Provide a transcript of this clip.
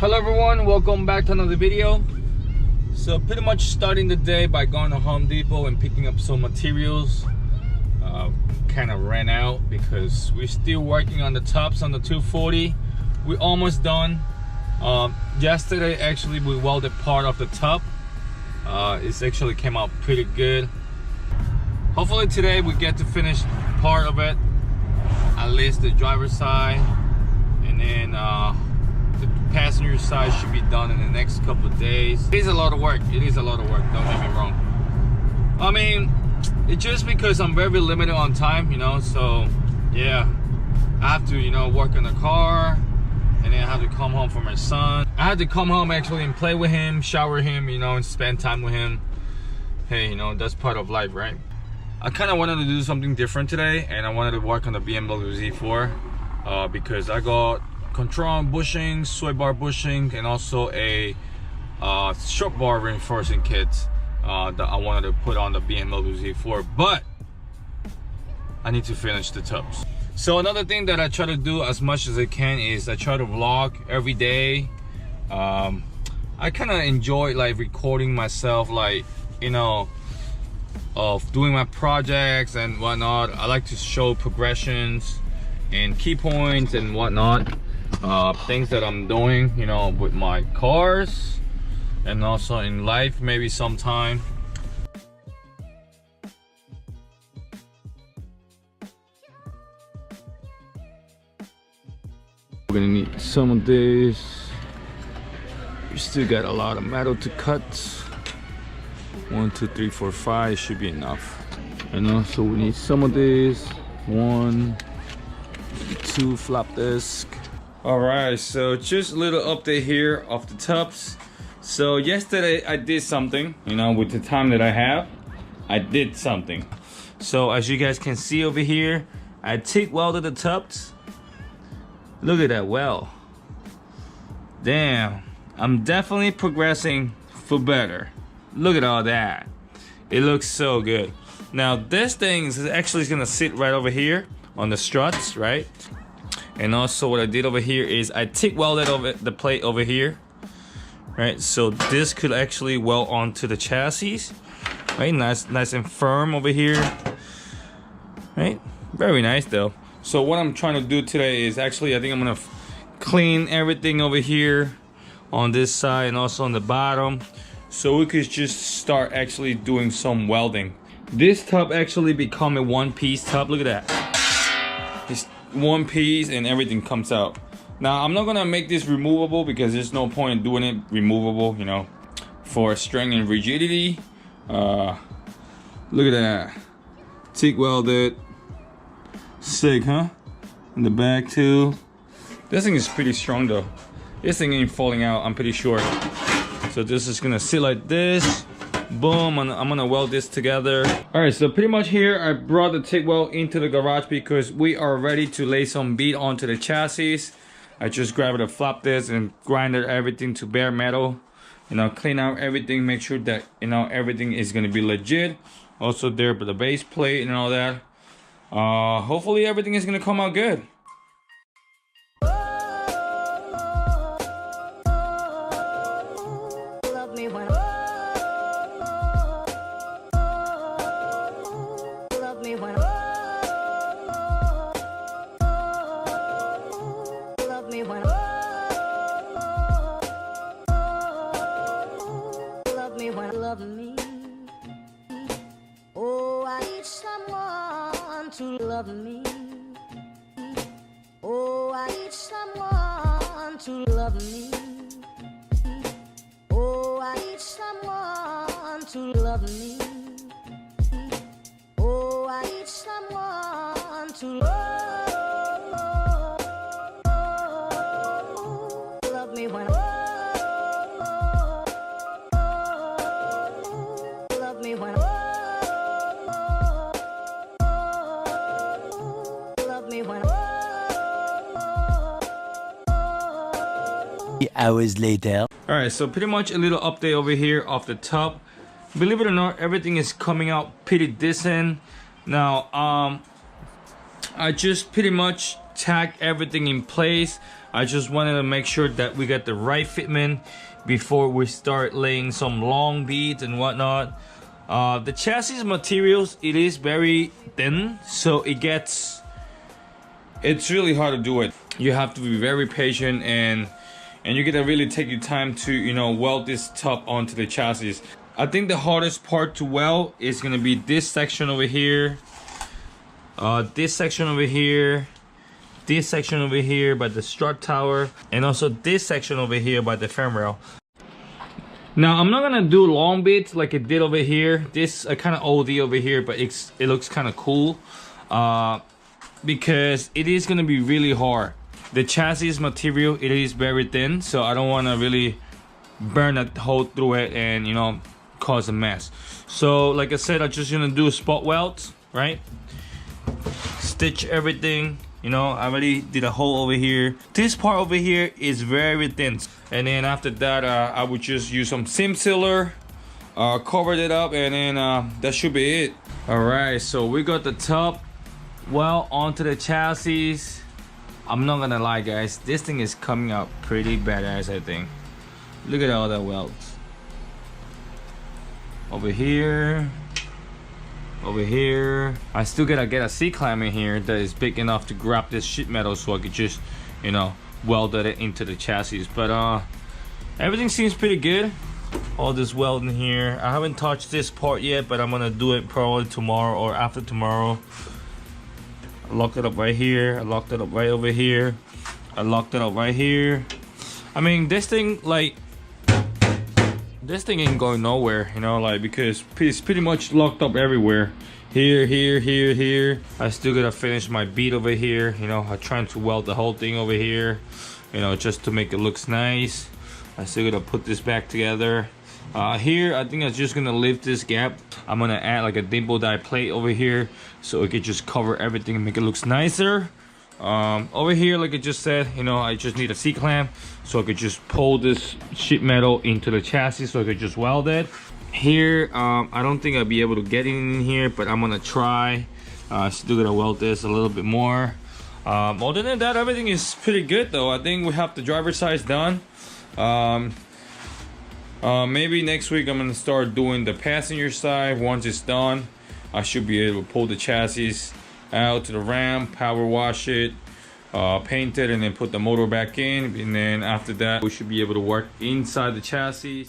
Hello everyone, welcome back to another video. So pretty much starting the day by going to Home Depot and picking up some materials. Kind of ran out because we're still working on the tops on the 240. We're almost done. Yesterday actually we welded part of the top. It actually came out pretty good. Hopefully today we get to finish part of it, at least the driver's side, and then the passenger side should be done in the next couple of days. It is a lot of work. It is a lot of work, don't get me wrong. I mean, it's just because I'm very limited on time, you know, so yeah, I have to, you know, work on the car, and then I have to come home for my son. I had to come home actually and play with him, shower him, you know, and spend time with him. Hey, you know, that's part of life, right? I kind of wanted to do something different today, and I wanted to work on the BMW Z4 because I got control arm bushing, sway bar bushing, and also a short bar reinforcing kit that I wanted to put on the BMW Z4, but I need to finish the tubs. So another thing that I try to do as much as I can is I try to vlog every day. I kind of enjoy like recording myself, like, you know, of doing my projects and whatnot. I like to show progressions and key points and whatnot, things that I'm doing, you know, with my cars and also in life maybe sometime. We're gonna need some of this. We still got a lot of metal to cut. 1, 2, 3, 4, 5 should be enough. And also we need some of this. 1, 2 flap disc. Alright, so just a little update here of the tubs. So yesterday I did something, you know, with the time that I have, I did something. So as you guys can see over here, I TIG welded the tubs. Look at that weld. Damn, I'm definitely progressing for better. Look at all that. It looks so good. Now this thing is actually gonna sit right over here on the struts, right? And also what I did over here is I TIG welded over the plate over here, right? So this could actually weld onto the chassis, right? Nice and firm over here, right? Very nice though. So what I'm trying to do today is actually, I think I'm gonna clean everything over here on this side and also on the bottom, so we could just start actually doing some welding. This tub actually become a one-piece tub. Look at that. It's one piece and everything comes out. Now I'm not gonna make this removable because there's no point in doing it removable, you know, for strength and rigidity. Look at that. TIG welded. Sick, huh? In the back too. This thing is pretty strong though. This thing ain't falling out, I'm pretty sure. So this is gonna sit like this. Boom, and I'm gonna weld this together. Alright, so pretty much here I brought the TIG weld into the garage because we are ready to lay some bead onto the chassis. I just grabbed a flap disc and grinded everything to bare metal. You know, clean out everything, make sure that, you know, everything is gonna be legit. Also there for the base plate and all that. Hopefully everything is gonna come out good. Oh, I need someone to love me. Oh, I need someone to love me. Oh, I need someone to love me. Oh, I need someone to love me when hours later. All right, so pretty much a little update over here of the tub. Believe it or not, everything is coming out pretty decent. Now I just pretty much tack everything in place. I just wanted to make sure that we got the right fitment before we start laying some long beads and whatnot. The chassis materials, it is very thin, so it's really hard to do it. You have to be very patient, and you gotta really take your time to, you know, weld this top onto the chassis. I think the hardest part to weld is gonna be this section over here, this section over here, this section over here by the strut tower, and also this section over here by the fan rail. Now I'm not gonna do long bits like it did over here. This kind of OD over here, but it looks kind of cool because it is gonna be really hard. The chassis material, it is very thin, so I don't want to really burn a hole through it and, you know, cause a mess. So like I said, I'm just gonna do spot welds, right? Stitch everything. You know, I already did a hole over here. This part over here is very thin. And then after that, I would just use some sim sealer, covered it up, and then that should be it. All right, so we got the top well onto the chassis. I'm not gonna lie, guys, this thing is coming out pretty badass, I think. Look at all that welds. Over here. Over here. I still gotta get a C-clamp in here that is big enough to grab this sheet metal so I could just, you know, weld it into the chassis. But everything seems pretty good. All this welding here. I haven't touched this part yet, but I'm gonna do it probably tomorrow or after tomorrow. I locked it up right here. I locked it up right over here. I locked it up right here. I mean, this thing, like, this thing ain't going nowhere, you know, like, because it's pretty much locked up everywhere. Here, here, here, here. I still gotta finish my bead over here. You know, I'm trying to weld the whole thing over here, you know, just to make it look nice. I still gotta put this back together. Here, I think I'm just gonna leave this gap. I'm gonna add like a dimple die plate over here so it could just cover everything and make it look nicer. Over here, like I just said, you know, I just need a C-clamp so I could just pull this sheet metal into the chassis so I could just weld it. Here, I don't think I'll be able to get it in here, but I'm gonna try. Still gonna weld this a little bit more. Other than that, everything is pretty good though. I think we have the driver's side done. Maybe next week I'm gonna start doing the passenger side. Once it's done, I should be able to pull the chassis out to the ramp, power wash it, paint it, and then put the motor back in. And then after that, we should be able to work inside the chassis.